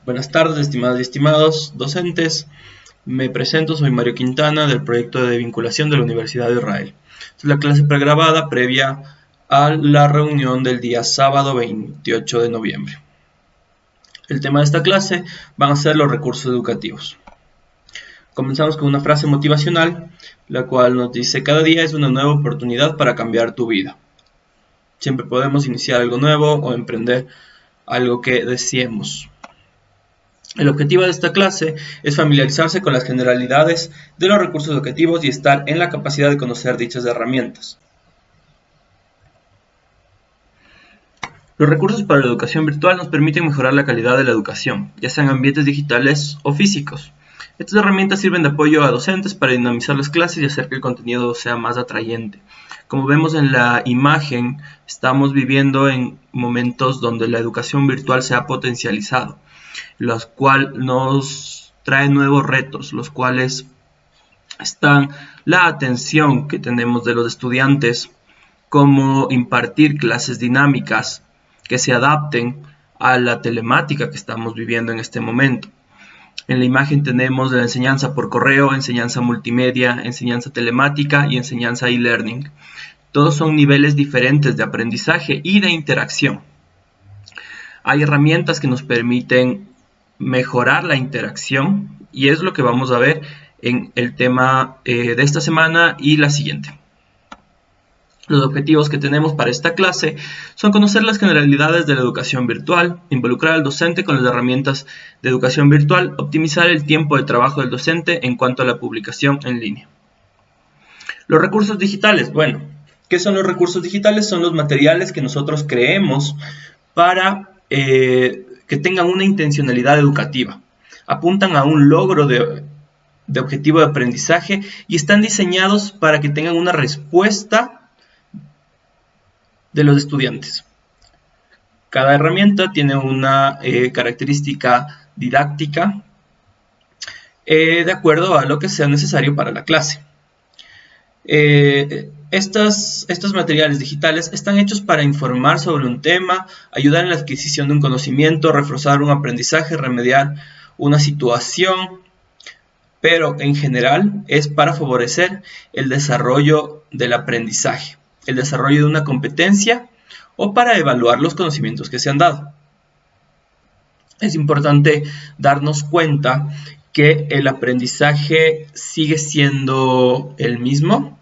Buenas tardes, estimadas y estimados docentes. Me presento, soy Mario Quintana del proyecto de vinculación de la Universidad de Israel. Esta es la clase pregrabada previa a la reunión del día sábado 28 de noviembre. El tema de esta clase van a ser los recursos educativos. Comenzamos con una frase motivacional, la cual nos dice: cada día es una nueva oportunidad para cambiar tu vida. Siempre podemos iniciar algo nuevo o emprender algo que deseemos. El objetivo de esta clase es familiarizarse con las generalidades de los recursos educativos y estar en la capacidad de conocer dichas herramientas. Los recursos para la educación virtual nos permiten mejorar la calidad de la educación, ya sean ambientes digitales o físicos. Estas herramientas sirven de apoyo a docentes para dinamizar las clases y hacer que el contenido sea más atrayente. Como vemos en la imagen, estamos viviendo en momentos donde la educación virtual se ha potencializado, los cuales nos traen nuevos retos, los cuales están la atención que tenemos de los estudiantes, cómo impartir clases dinámicas que se adapten a la telemática que estamos viviendo en este momento. En la imagen tenemos la enseñanza por correo, enseñanza multimedia, enseñanza telemática y enseñanza e-learning. Todos son niveles diferentes de aprendizaje y de interacción. Hay herramientas que nos permiten mejorar la interacción y es lo que vamos a ver en el tema de esta semana y la siguiente. Los objetivos que tenemos para esta clase son conocer las generalidades de la educación virtual, involucrar al docente con las herramientas de educación virtual, optimizar el tiempo de trabajo del docente en cuanto a la publicación en línea. Los recursos digitales. Bueno, ¿qué son los recursos digitales? Son los materiales que nosotros creemos para que tengan una intencionalidad educativa. Apuntan a un logro de objetivo de aprendizaje y están diseñados para que tengan una respuesta de los estudiantes. Cada herramienta tiene una característica didáctica de acuerdo a lo que sea necesario para la clase. Estos materiales digitales están hechos para informar sobre un tema, ayudar en la adquisición de un conocimiento, reforzar un aprendizaje, remediar una situación, pero en general es para favorecer el desarrollo del aprendizaje, el desarrollo de una competencia o para evaluar los conocimientos que se han dado. Es importante darnos cuenta que el aprendizaje sigue siendo el mismo.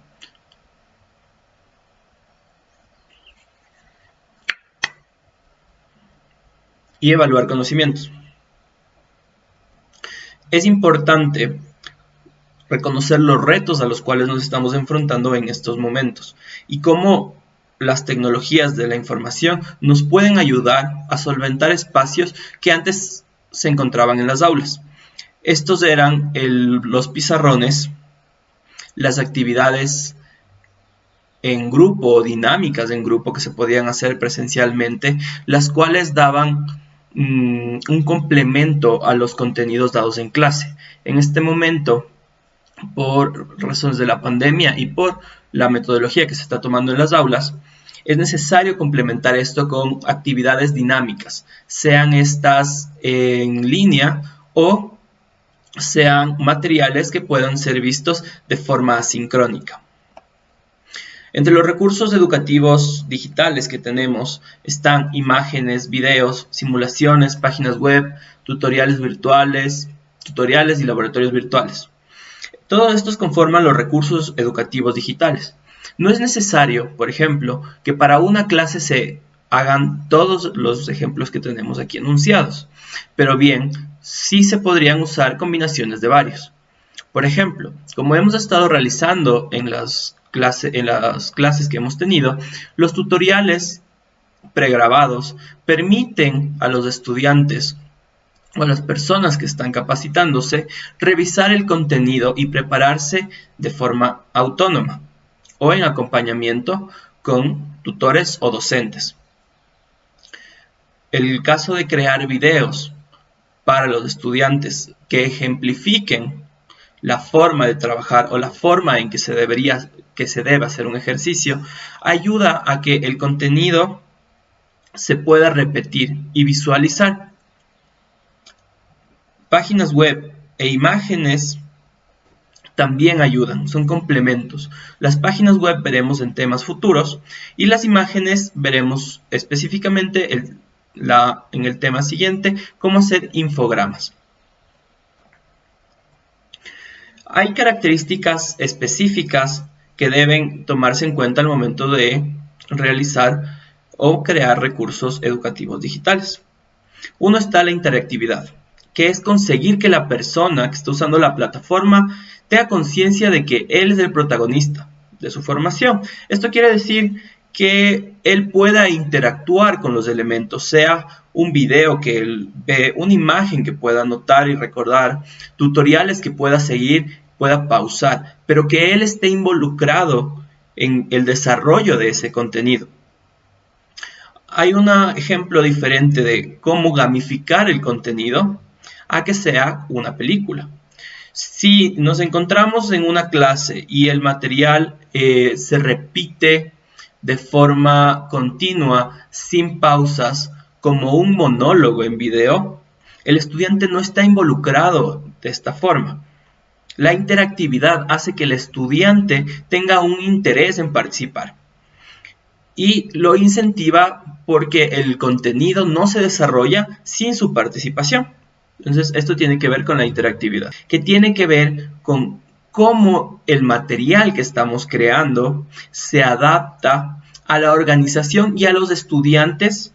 Y evaluar conocimientos. Es importante reconocer los retos a los cuales nos estamos enfrentando en estos momentos y cómo las tecnologías de la información nos pueden ayudar a solventar espacios que antes se encontraban en las aulas. Estos eran los pizarrones, las actividades en grupo o dinámicas en grupo que se podían hacer presencialmente, las cuales daban un complemento a los contenidos dados en clase. En este momento, por razones de la pandemia y por la metodología que se está tomando en las aulas, es necesario complementar esto con actividades dinámicas, sean estas en línea o sean materiales que puedan ser vistos de forma asincrónica. Entre los recursos educativos digitales que tenemos están imágenes, videos, simulaciones, páginas web, tutoriales y laboratorios virtuales. Todos estos conforman los recursos educativos digitales. No es necesario, por ejemplo, que para una clase se hagan todos los ejemplos que tenemos aquí enunciados, pero bien, sí se podrían usar combinaciones de varios. Por ejemplo, como hemos estado realizando en las clases que hemos tenido, los tutoriales pregrabados permiten a los estudiantes o a las personas que están capacitándose revisar el contenido y prepararse de forma autónoma o en acompañamiento con tutores o docentes. El caso de crear videos para los estudiantes que ejemplifiquen la forma de trabajar o la forma en que se debe hacer un ejercicio, ayuda a que el contenido se pueda repetir y visualizar. páginas web e imágenes también ayudan, son complementos. Las páginas web veremos en temas futuros y las imágenes veremos específicamente en el tema siguiente, cómo hacer infogramas. Hay características específicas que deben tomarse en cuenta al momento de realizar o crear recursos educativos digitales. Uno está la interactividad, que es conseguir que la persona que está usando la plataforma tenga conciencia de que él es el protagonista de su formación. Esto quiere decir que él pueda interactuar con los elementos, sea un video que él ve, una imagen que pueda anotar y recordar, tutoriales que pueda seguir, pueda pausar, pero que él esté involucrado en el desarrollo de ese contenido. Hay un ejemplo diferente de cómo gamificar el contenido a que sea una película. Si nos encontramos en una clase y el material se repite de forma continua, sin pausas, como un monólogo en video, el estudiante no está involucrado de esta forma. La interactividad hace que el estudiante tenga un interés en participar y lo incentiva porque el contenido no se desarrolla sin su participación. Entonces, esto tiene que ver con la interactividad, que tiene que ver con cómo el material que estamos creando se adapta a la organización y a los estudiantes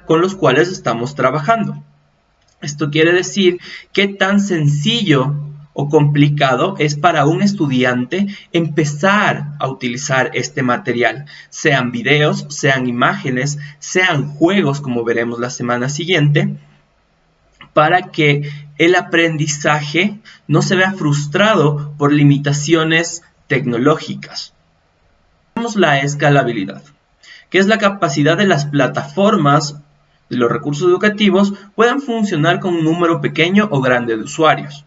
con los cuales estamos trabajando. Esto quiere decir qué tan sencillo o complicado es para un estudiante empezar a utilizar este material, sean videos, sean imágenes, sean juegos, como veremos la semana siguiente, para que el aprendizaje no se vea frustrado por limitaciones tecnológicas. Tenemos la escalabilidad, que es la capacidad de las plataformas de los recursos educativos puedan funcionar con un número pequeño o grande de usuarios.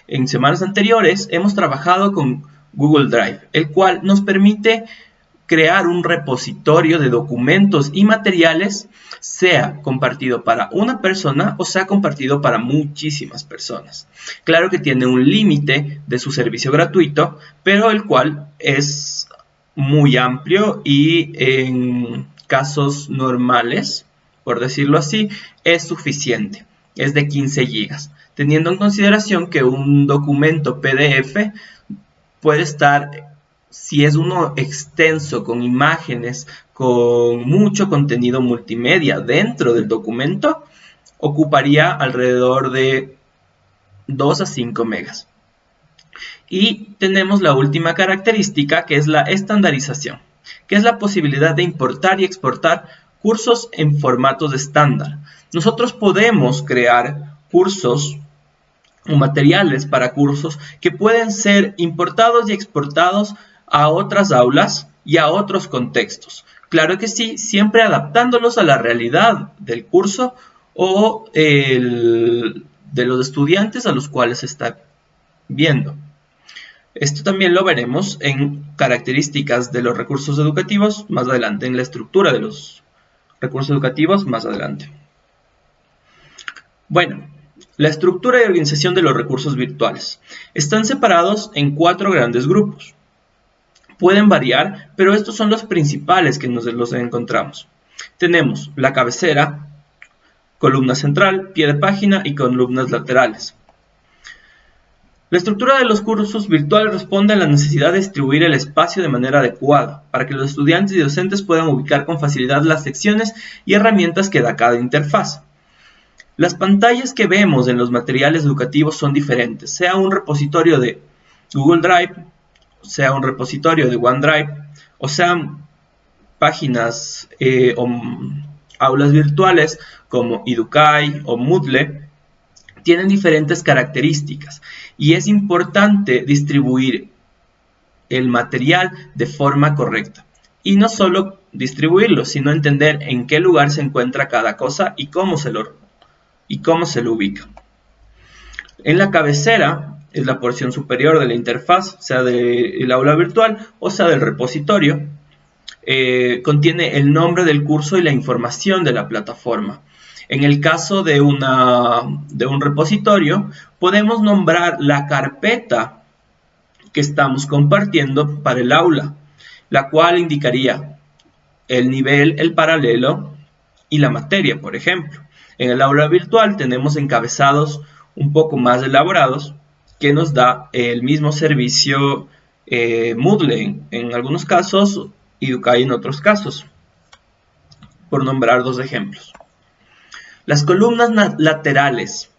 En semanas anteriores hemos trabajado con Google Drive, el cual nos permite crear un repositorio de documentos y materiales, sea compartido para una persona o sea compartido para muchísimas personas. Claro que tiene un límite de su servicio gratuito, pero el cual es muy amplio y en casos normales, por decirlo así, es suficiente. Es de 15 gigas, teniendo en consideración que un documento PDF puede estar, si es uno extenso, con imágenes, con mucho contenido multimedia dentro del documento, ocuparía alrededor de 2 a 5 megas. Y tenemos la última característica, que es la estandarización, que es la posibilidad de importar y exportar cursos en formatos estándar. Nosotros podemos crear cursos o materiales para cursos que pueden ser importados y exportados a otras aulas y a otros contextos. Claro que sí, siempre adaptándolos a la realidad del curso o de los estudiantes a los cuales se está viendo. Esto también lo veremos en características de los recursos educativos más adelante, en la estructura de los recursos educativos más adelante. Bueno, la estructura y organización de los recursos virtuales. Están separados en 4 grandes grupos. Pueden variar, pero estos son los principales que nos los encontramos. Tenemos la cabecera, columna central, pie de página y columnas laterales. La estructura de los cursos virtuales responde a la necesidad de distribuir el espacio de manera adecuada, para que los estudiantes y docentes puedan ubicar con facilidad las secciones y herramientas que da cada interfaz. Las pantallas que vemos en los materiales educativos son diferentes, sea un repositorio de Google Drive, sea un repositorio de OneDrive, o sean páginas o aulas virtuales como Educay o Moodle, tienen diferentes características y es importante distribuir el material de forma correcta. Y no solo distribuirlo, sino entender en qué lugar se encuentra cada cosa y cómo se lo ubica. En la cabecera es la porción superior de la interfaz, sea del aula virtual o sea del repositorio. Contiene el nombre del curso y la información de la plataforma. En el caso de un repositorio, podemos nombrar la carpeta que estamos compartiendo para el aula, la cual indicaría el nivel, el paralelo y la materia, por ejemplo. En el aula virtual tenemos encabezados un poco más elaborados que nos da el mismo servicio Moodle en algunos casos y Educay en otros casos, por nombrar dos ejemplos. Las columnas laterales.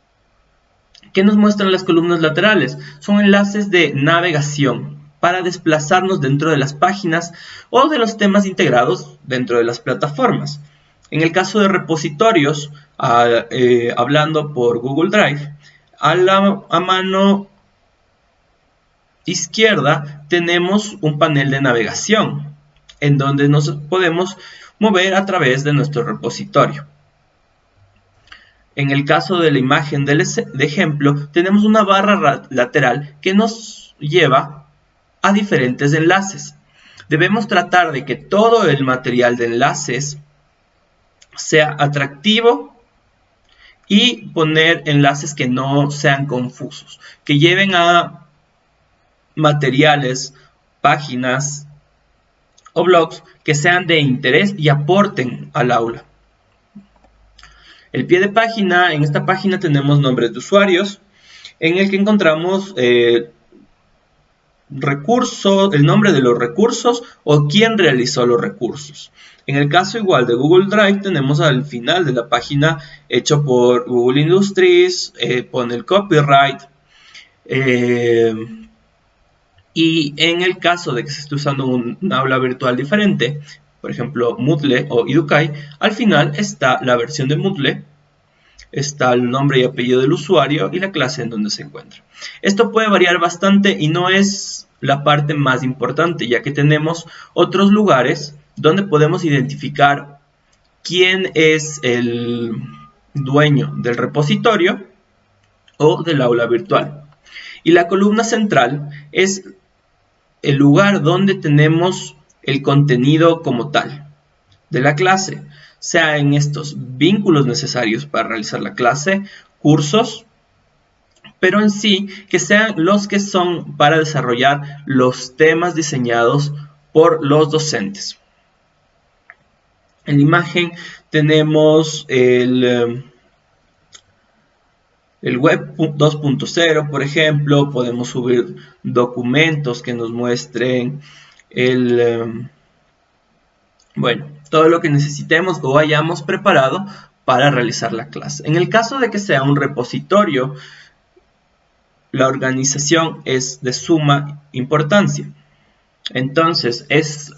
¿Qué nos muestran las columnas laterales? Son enlaces de navegación para desplazarnos dentro de las páginas o de los temas integrados dentro de las plataformas. En el caso de repositorios, hablando por Google Drive, a mano izquierda tenemos un panel de navegación en donde nos podemos mover a través de nuestro repositorio. En el caso de la imagen de ejemplo, tenemos una barra lateral que nos lleva a diferentes enlaces. Debemos tratar de que todo el material de enlaces sea atractivo y poner enlaces que no sean confusos, que lleven a materiales, páginas o blogs que sean de interés y aporten al aula. El pie de página, en esta página tenemos nombres de usuarios, en el que encontramos recursos, el nombre de los recursos o quién realizó los recursos. En el caso igual de Google Drive tenemos al final de la página hecho por Google Industries, pone el copyright, y en el caso de que se esté usando un aula virtual diferente, por ejemplo Moodle o Educay, al final está la versión de Moodle, está el nombre y apellido del usuario y la clase en donde se encuentra. Esto puede variar bastante y no es la parte más importante, ya que tenemos otros lugares donde podemos identificar quién es el dueño del repositorio o del aula virtual. Y la columna central es el lugar donde tenemos el contenido como tal de la clase, sea en estos vínculos necesarios para realizar la clase, cursos, pero en sí que sean los que son para desarrollar los temas diseñados por los docentes. En la imagen tenemos el web 2.0, por ejemplo. Podemos subir documentos que nos muestren todo lo que necesitemos o hayamos preparado para realizar la clase. En el caso de que sea un repositorio, la organización es de suma importancia. Entonces,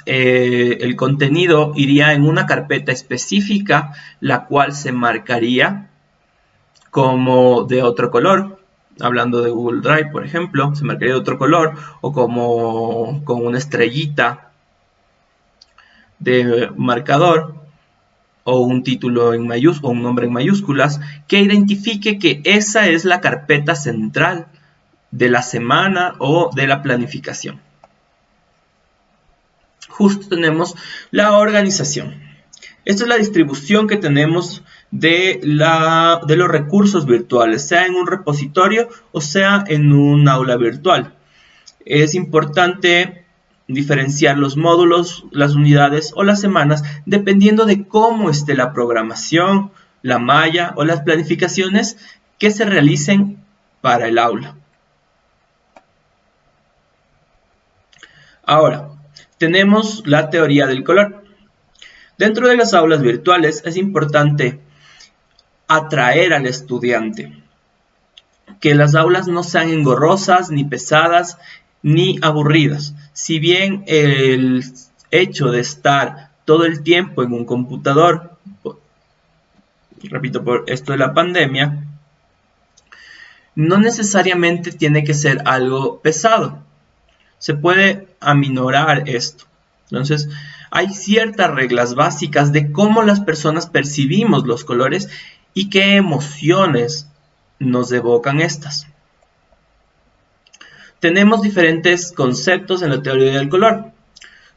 el contenido iría en una carpeta específica, la cual se marcaría como de otro color. Hablando de Google Drive, por ejemplo, se marcaría de otro color o como con una estrellita de marcador o un título en mayúsculas o un nombre en mayúsculas que identifique que esa es la carpeta central de la semana o de la planificación. Justo tenemos la organización. Esta es la distribución que tenemos de los recursos virtuales, sea en un repositorio o sea en un aula virtual. Es importante diferenciar los módulos, las unidades o las semanas dependiendo de cómo esté la programación, la malla o las planificaciones que se realicen para el aula. Ahora, tenemos la teoría del color. Dentro de las aulas virtuales es importante atraer al estudiante, que las aulas no sean engorrosas, ni pesadas, ni aburridas. Si bien el hecho de estar todo el tiempo en un computador, repito, por esto de la pandemia, no necesariamente tiene que ser algo pesado. Se puede aminorar esto. Entonces, hay ciertas reglas básicas de cómo las personas percibimos los colores y qué emociones nos evocan estas. Tenemos diferentes conceptos en la teoría del color.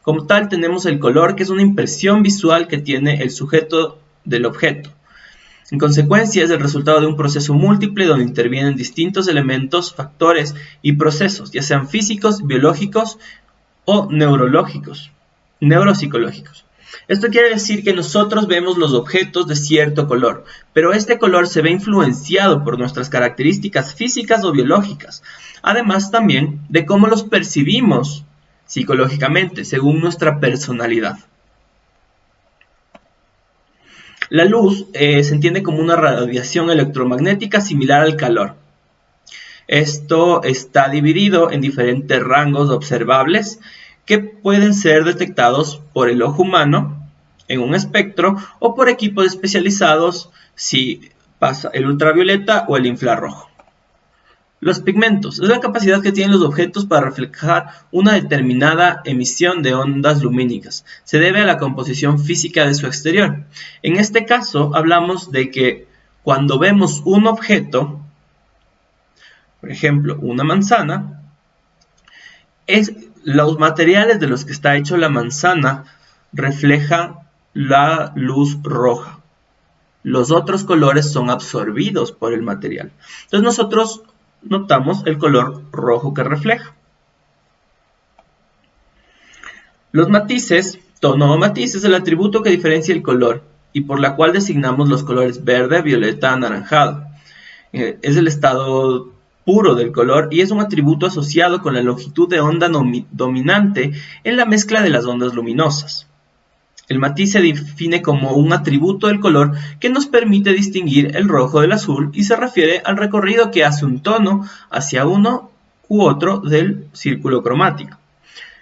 Como tal, tenemos el color, que es una impresión visual que tiene el sujeto del objeto. En consecuencia, es el resultado de un proceso múltiple donde intervienen distintos elementos, factores y procesos, ya sean físicos, biológicos o neuropsicológicos. Esto quiere decir que nosotros vemos los objetos de cierto color, pero este color se ve influenciado por nuestras características físicas o biológicas, además también de cómo los percibimos psicológicamente, según nuestra personalidad. La luz se entiende como una radiación electromagnética similar al calor. Esto está dividido en diferentes rangos observables que pueden ser detectados por el ojo humano en un espectro o por equipos especializados si pasa el ultravioleta o el infrarrojo. Los pigmentos es la capacidad que tienen los objetos para reflejar una determinada emisión de ondas lumínicas. Se debe a la composición física de su exterior. En este caso hablamos de que cuando vemos un objeto, por ejemplo una manzana, los materiales de los que está hecho la manzana reflejan la luz roja. Los otros colores son absorbidos por el material. Entonces nosotros notamos el color rojo que refleja. Los matices, tono o matiz es el atributo que diferencia el color y por la cual designamos los colores verde, violeta, anaranjado. Es el estado puro del color y es un atributo asociado con la longitud de onda dominante en la mezcla de las ondas luminosas. El matiz se define como un atributo del color que nos permite distinguir el rojo del azul y se refiere al recorrido que hace un tono hacia uno u otro del círculo cromático.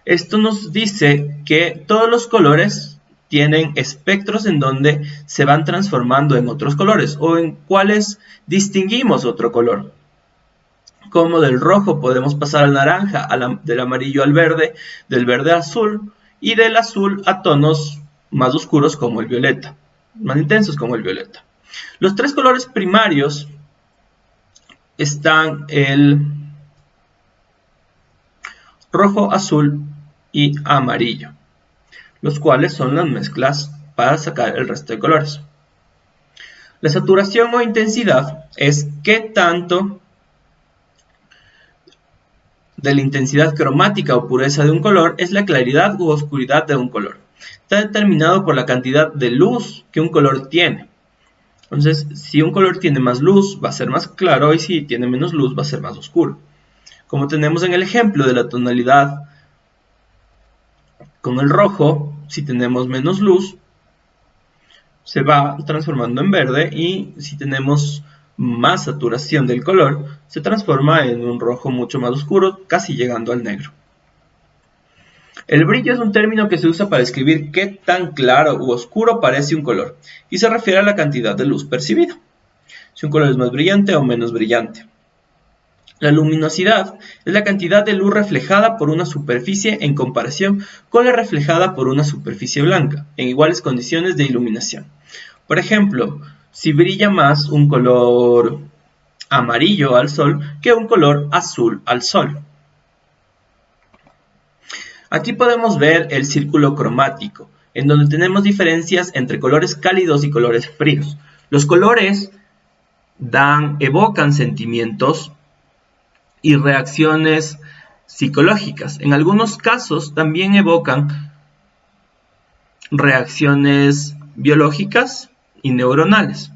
Esto nos dice que todos los colores tienen espectros en donde se van transformando en otros colores o en cuales distinguimos otro color. Como del rojo podemos pasar al naranja, del amarillo al verde, del verde al azul y del azul a tonos más oscuros como el violeta, más intensos como el violeta. Los tres colores primarios están el rojo, azul y amarillo, los cuales son las mezclas para sacar el resto de colores. La saturación o intensidad es qué tanto de la intensidad cromática o pureza de un color es la claridad u oscuridad de un color. Está determinado por la cantidad de luz que un color tiene. Entonces, si un color tiene más luz, va a ser más claro, y si tiene menos luz, va a ser más oscuro. Como tenemos en el ejemplo de la tonalidad con el rojo, si tenemos menos luz, se va transformando en verde, y si tenemos más saturación del color, se transforma en un rojo mucho más oscuro, casi llegando al negro. El brillo es un término que se usa para describir qué tan claro u oscuro parece un color, y se refiere a la cantidad de luz percibida, si un color es más brillante o menos brillante. La luminosidad es la cantidad de luz reflejada por una superficie en comparación con la reflejada por una superficie blanca, en iguales condiciones de iluminación. Por ejemplo, si brilla más un color amarillo al sol que un color azul al sol. Aquí podemos ver el círculo cromático, en donde tenemos diferencias entre colores cálidos y colores fríos. Los colores evocan sentimientos y reacciones psicológicas. En algunos casos también evocan reacciones biológicas y neuronales.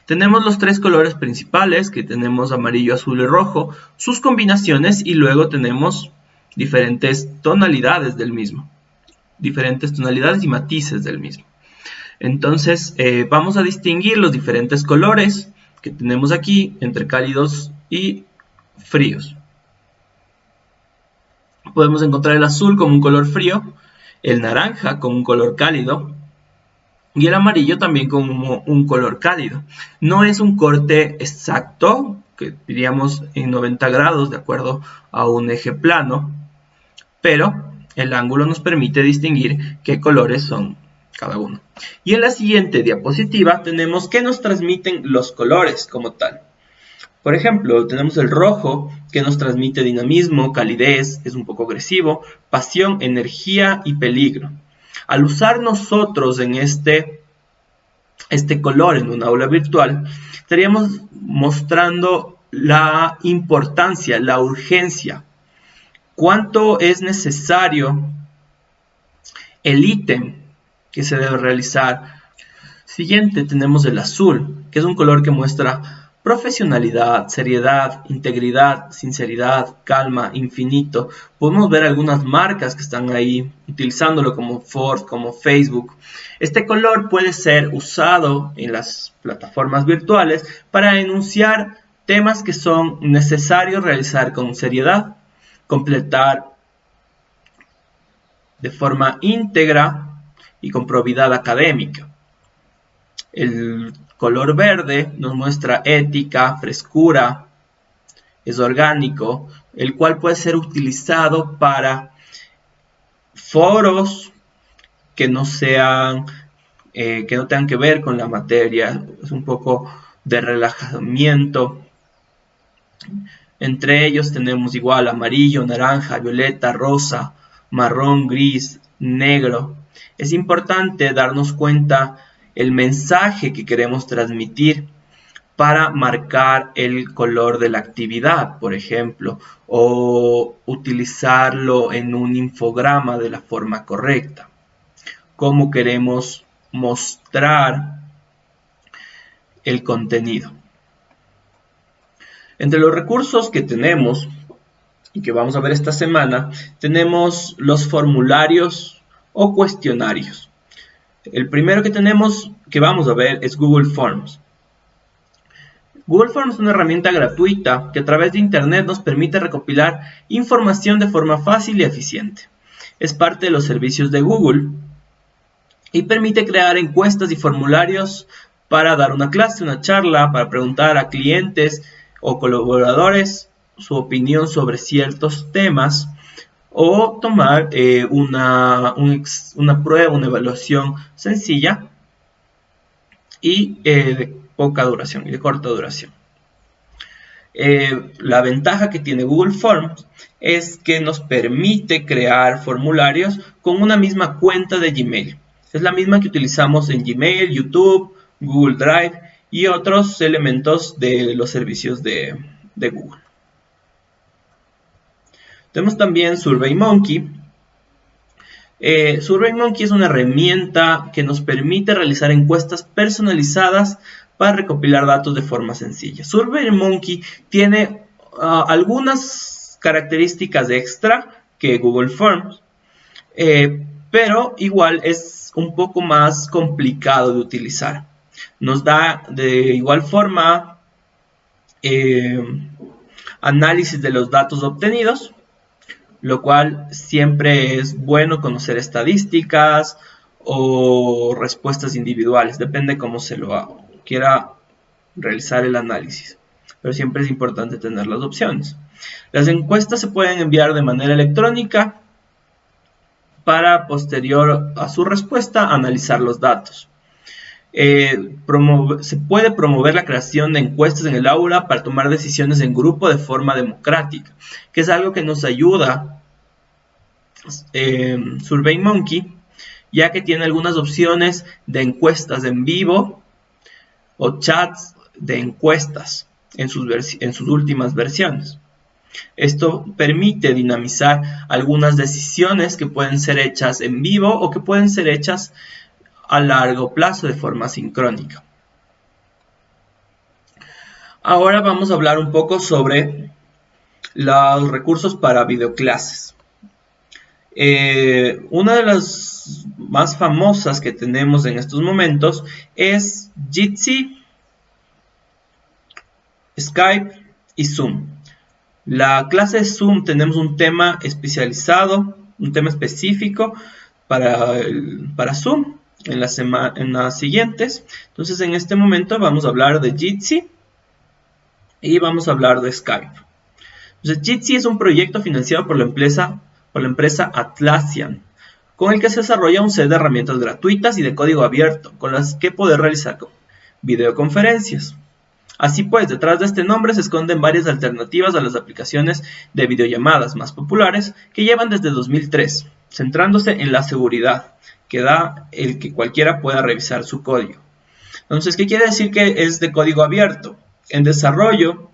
Tenemos los tres colores principales, que tenemos amarillo, azul y rojo, sus combinaciones, y luego tenemos diferentes tonalidades del mismo, diferentes tonalidades y matices del mismo. Entonces vamos a distinguir los diferentes colores que tenemos aquí entre cálidos y fríos. Podemos encontrar el azul como un color frío, el naranja como un color cálido y el amarillo también como un color cálido. No es un corte exacto, que diríamos en 90 grados de acuerdo a un eje plano, pero el ángulo nos permite distinguir qué colores son cada uno. Y en la siguiente diapositiva tenemos qué nos transmiten los colores como tal. Por ejemplo, tenemos el rojo, que nos transmite dinamismo, calidez, es un poco agresivo, pasión, energía y peligro. Al usar nosotros en este este color en un aula virtual, estaríamos mostrando la importancia, la urgencia, cuánto es necesario el ítem que se debe realizar. Siguiente tenemos el azul, que es un color que muestra profesionalidad, seriedad, integridad, sinceridad, calma, infinito. Podemos ver algunas marcas que están ahí utilizándolo, como Ford, como Facebook. Este color puede ser usado en las plataformas virtuales para enunciar temas que son necesarios realizar con seriedad, completar de forma íntegra y con probidad académica. El color verde nos muestra ética, frescura, es orgánico, el cual puede ser utilizado para foros que no sean, que no tengan que ver con la materia, es un poco de relajamiento. Entre ellos tenemos igual amarillo, naranja, violeta, rosa, marrón, gris, negro. Es importante darnos cuenta el mensaje que queremos transmitir para marcar el color de la actividad, por ejemplo, o utilizarlo en un infograma de la forma correcta. Cómo queremos mostrar el contenido. Entre los recursos que tenemos y que vamos a ver esta semana, tenemos los formularios o cuestionarios. El primero que vamos a ver es Google Forms. Google Forms es una herramienta gratuita que a través de Internet nos permite recopilar información de forma fácil y eficiente. Es parte de los servicios de Google y permite crear encuestas y formularios para dar una clase, una charla, para preguntar a clientes o colaboradores su opinión sobre ciertos temas, o tomar una prueba, una evaluación sencilla y de poca duración y de corta duración. La ventaja que tiene Google Forms es que nos permite crear formularios con una misma cuenta de Gmail. Es la misma que utilizamos en Gmail, YouTube, Google Drive y otros elementos de los servicios de Google. Tenemos también SurveyMonkey. SurveyMonkey es una herramienta que nos permite realizar encuestas personalizadas para recopilar datos de forma sencilla. SurveyMonkey tiene algunas características extra que Google Forms, pero igual es un poco más complicado de utilizar. Nos da de igual forma análisis de los datos obtenidos, lo cual siempre es bueno conocer estadísticas o respuestas individuales, depende cómo se lo quiera realizar el análisis, pero siempre es importante tener las opciones. Las encuestas se pueden enviar de manera electrónica para posterior a su respuesta analizar los datos. Se puede promover la creación de encuestas en el aula para tomar decisiones en grupo de forma democrática, que es algo que nos ayuda SurveyMonkey, ya que tiene algunas opciones de encuestas en vivo o chats de encuestas en sus últimas versiones. Esto permite dinamizar algunas decisiones que pueden ser hechas en vivo o que pueden ser hechas a largo plazo de forma sincrónica. Ahora vamos a hablar un poco sobre los recursos para videoclases. Una de las más famosas que tenemos en estos momentos es Jitsi, Skype y Zoom. La clase de Zoom tenemos un tema especializado, un tema específico para Zoom en las siguientes. Entonces en este momento vamos a hablar de Jitsi y vamos a hablar de Skype. Entonces Jitsi es un proyecto financiado por la empresa Atlassian, con el que se desarrolla un set de herramientas gratuitas y de código abierto con las que poder realizar videoconferencias. Así pues, detrás de este nombre se esconden varias alternativas a las aplicaciones de videollamadas más populares que llevan desde 2003, centrándose en la seguridad que da el que cualquiera pueda revisar su código. Entonces, ¿qué quiere decir que es de código abierto? En desarrollo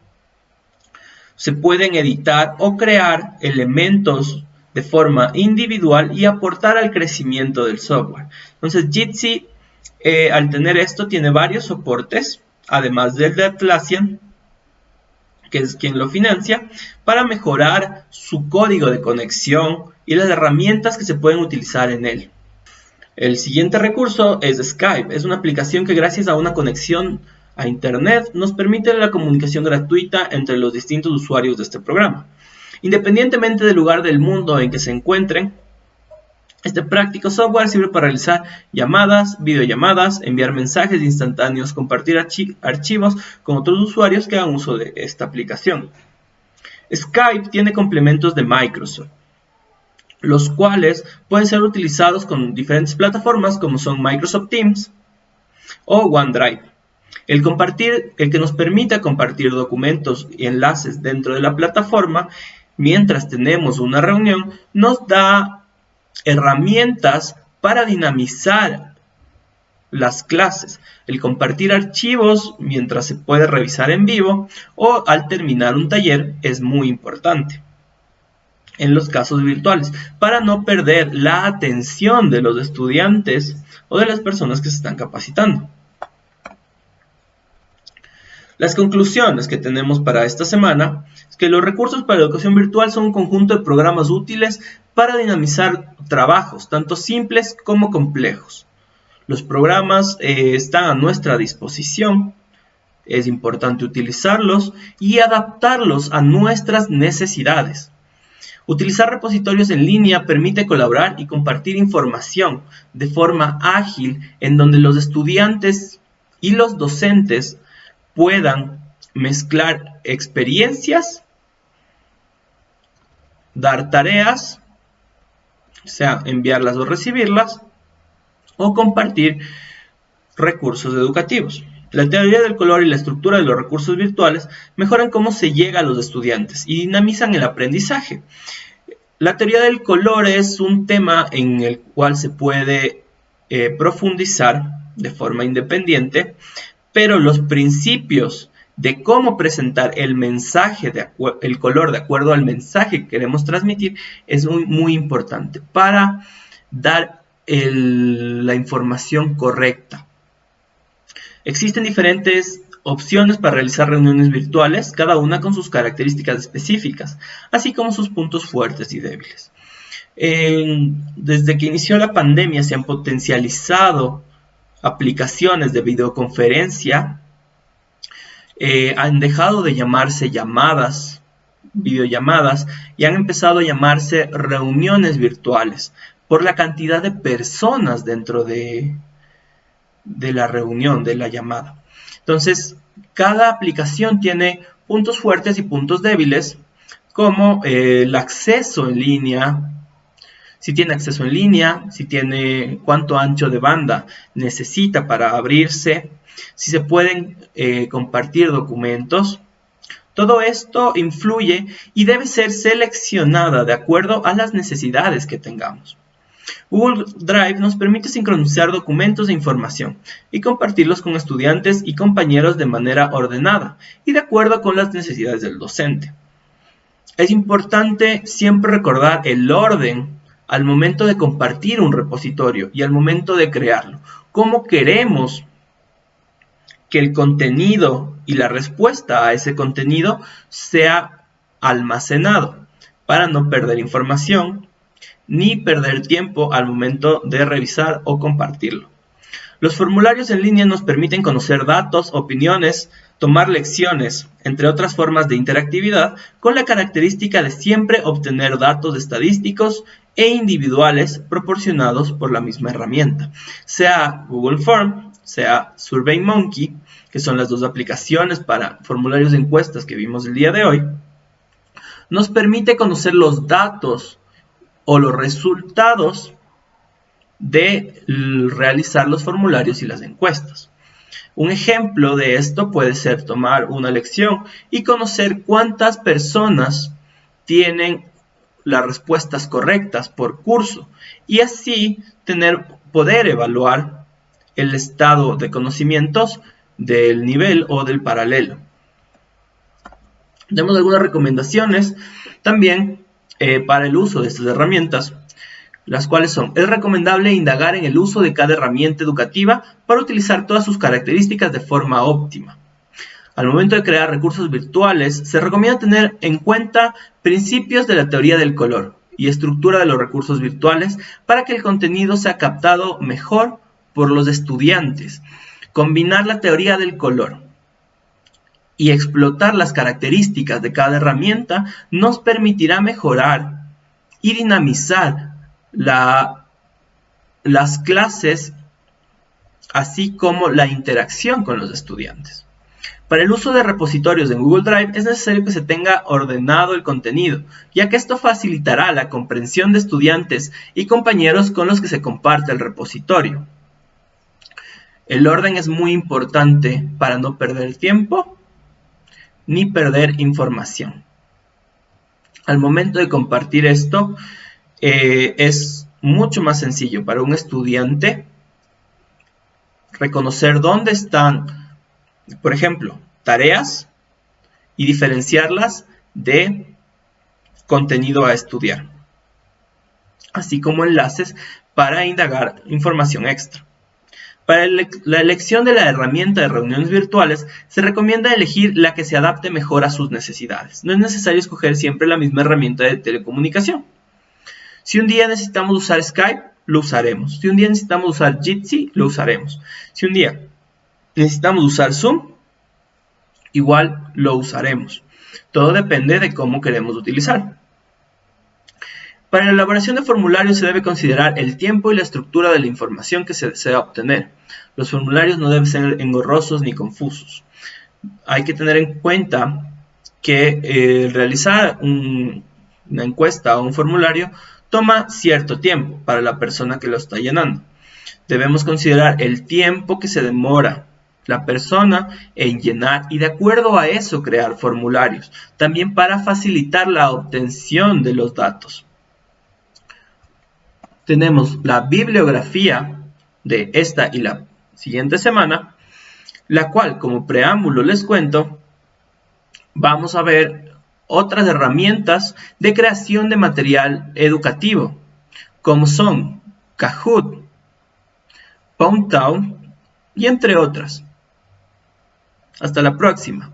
se pueden editar o crear elementos de forma individual y aportar al crecimiento del software. Entonces, Jitsi, al tener esto, tiene varios soportes, además del de Atlassian, que es quien lo financia, para mejorar su código de conexión y las herramientas que se pueden utilizar en él. El siguiente recurso es Skype. Es una aplicación que, gracias a una conexión a Internet, nos permite la comunicación gratuita entre los distintos usuarios de este programa. Independientemente del lugar del mundo en que se encuentren, este práctico software sirve para realizar llamadas, videollamadas, enviar mensajes instantáneos, compartir archivos con otros usuarios que hagan uso de esta aplicación. Skype tiene complementos de Microsoft, los cuales pueden ser utilizados con diferentes plataformas como son Microsoft Teams o OneDrive. El que nos permita compartir documentos y enlaces dentro de la plataforma mientras tenemos una reunión nos da herramientas para dinamizar las clases. El compartir archivos mientras se puede revisar en vivo o al terminar un taller es muy importante en los casos virtuales, para no perder la atención de los estudiantes o de las personas que se están capacitando. Las conclusiones que tenemos para esta semana es que los recursos para la educación virtual son un conjunto de programas útiles para dinamizar trabajos, tanto simples como complejos. Los programas están a nuestra disposición. Es importante utilizarlos y adaptarlos a nuestras necesidades. Utilizar repositorios en línea permite colaborar y compartir información de forma ágil en donde los estudiantes y los docentes puedan mezclar experiencias, dar tareas, sea enviarlas o recibirlas, o compartir recursos educativos. La teoría del color y la estructura de los recursos virtuales mejoran cómo se llega a los estudiantes y dinamizan el aprendizaje. La teoría del color es un tema en el cual se puede profundizar de forma independiente, pero los principios de cómo presentar el mensaje, el color de acuerdo al mensaje que queremos transmitir, es muy importante para dar la información correcta. Existen diferentes opciones para realizar reuniones virtuales, cada una con sus características específicas, así como sus puntos fuertes y débiles. Desde que inició la pandemia se han potencializado aplicaciones de videoconferencia, han dejado de llamarse videollamadas, y han empezado a llamarse reuniones virtuales, por la cantidad de personas dentro de la reunión, de la llamada. Entonces, cada aplicación tiene puntos fuertes y puntos débiles, como el acceso en línea, si tiene acceso en línea, si tiene cuánto ancho de banda necesita para abrirse, si se pueden compartir documentos. Todo esto influye y debe ser seleccionada de acuerdo a las necesidades que tengamos. Google Drive nos permite sincronizar documentos e información y compartirlos con estudiantes y compañeros de manera ordenada y de acuerdo con las necesidades del docente. Es importante siempre recordar el orden al momento de compartir un repositorio y al momento de crearlo. ¿Cómo queremos que el contenido y la respuesta a ese contenido sea almacenado para no perder información ni perder tiempo al momento de revisar o compartirlo? Los formularios en línea nos permiten conocer datos, opiniones, tomar lecciones, entre otras formas de interactividad, con la característica de siempre obtener datos estadísticos e individuales proporcionados por la misma herramienta, sea Google Form, sea SurveyMonkey, que son las dos aplicaciones para formularios de encuestas que vimos el día de hoy. Nos permite conocer los datos o los resultados de realizar los formularios y las encuestas. Un ejemplo de esto puede ser tomar una lección y conocer cuántas personas tienen las respuestas correctas por curso y así poder evaluar el estado de conocimientos del nivel o del paralelo. Tenemos algunas recomendaciones también para el uso de estas herramientas, las cuales son: es recomendable indagar en el uso de cada herramienta educativa para utilizar todas sus características de forma óptima. Al momento de crear recursos virtuales, se recomienda tener en cuenta principios de la teoría del color y estructura de los recursos virtuales para que el contenido sea captado mejor por los estudiantes. Combinar la teoría del color y explotar las características de cada herramienta nos permitirá mejorar y dinamizar las clases, así como la interacción con los estudiantes. Para el uso de repositorios en Google Drive es necesario que se tenga ordenado el contenido, ya que esto facilitará la comprensión de estudiantes y compañeros con los que se comparte el repositorio. El orden es muy importante para no perder tiempo ni perder información. Al momento de compartir esto, es mucho más sencillo para un estudiante reconocer dónde están, por ejemplo, tareas y diferenciarlas de contenido a estudiar, así como enlaces para indagar información extra. Para la elección de la herramienta de reuniones virtuales, se recomienda elegir la que se adapte mejor a sus necesidades. No es necesario escoger siempre la misma herramienta de telecomunicación. Si un día necesitamos usar Skype, lo usaremos. Si un día necesitamos usar Jitsi, lo usaremos. Si un día necesitamos usar Zoom, igual lo usaremos. Todo depende de cómo queremos utilizar. Para la elaboración de formularios se debe considerar el tiempo y la estructura de la información que se desea obtener. Los formularios no deben ser engorrosos ni confusos. Hay que tener en cuenta que realizar una encuesta o un formulario toma cierto tiempo para la persona que lo está llenando. Debemos considerar el tiempo que se demora la persona en llenar y de acuerdo a eso crear formularios, también para facilitar la obtención de los datos. Tenemos la bibliografía de esta y la siguiente semana, la cual, como preámbulo les cuento, vamos a ver otras herramientas de creación de material educativo, como son Kahoot, Poundtown y entre otras. Hasta la próxima.